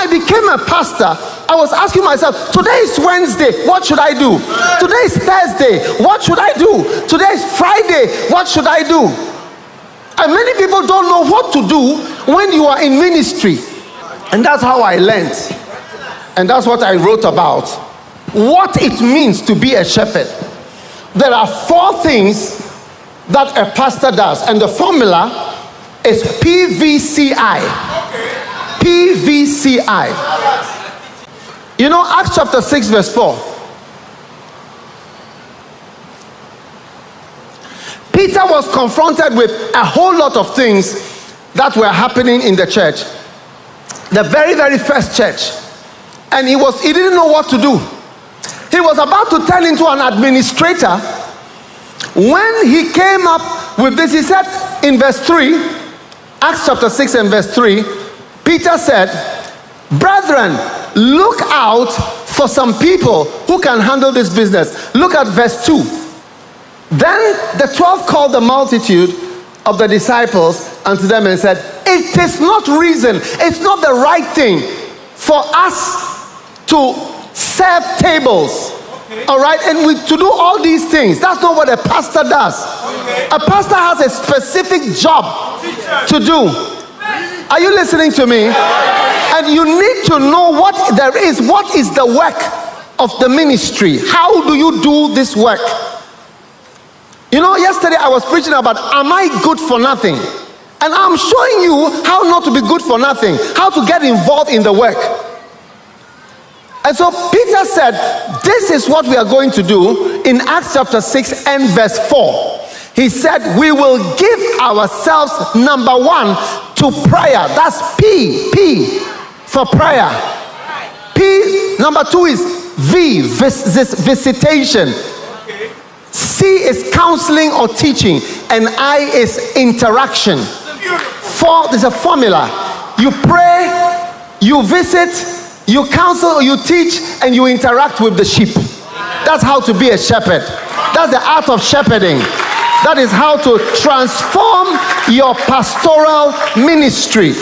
I became a pastor, I was asking myself, today is Wednesday, what should I do? Today is Thursday, what should I do? Today is Friday, what should I do? And many people don't know what to do when you are in ministry. And that's how I learned. And that's what I wrote about. What it means to be a shepherd. There are 4 things that a pastor does. And the formula is PVCI. PVCI. You know, Acts chapter 6 verse 4. Peter was confronted with a whole lot of things that were happening in the church. The very, very first church. And he didn't know what to do. He was about to turn into an administrator. When he came up with this, he said in verse 3, Acts chapter 6 and verse 3, Peter said, brethren, look out for some people who can handle this business. Look at verse 2. Then the 12 called the multitude of the disciples unto them and said, it is not reason, it's not the right thing for us to serve tables. Okay. All right, and to do all these things. That's not what a pastor does. Okay. A pastor has a specific job to do. Are you listening to me? And you need to know what there is. What is the work of the ministry? How do you do this work? You know, yesterday I was preaching about, am I good for nothing? And I'm showing you how not to be good for nothing, how to get involved in the work. And so Peter said, this is what we are going to do in Acts chapter 6 and verse 4. He said, we will give ourselves, number 1, to prayer. That's P for prayer. P, number 2 is visitation. C is counseling or teaching, and I is interaction. 4, there's a formula. You pray, you visit, you counsel, or you teach, and you interact with the sheep. That's how to be a shepherd. That's the art of shepherding. That is how to transform your pastoral ministry.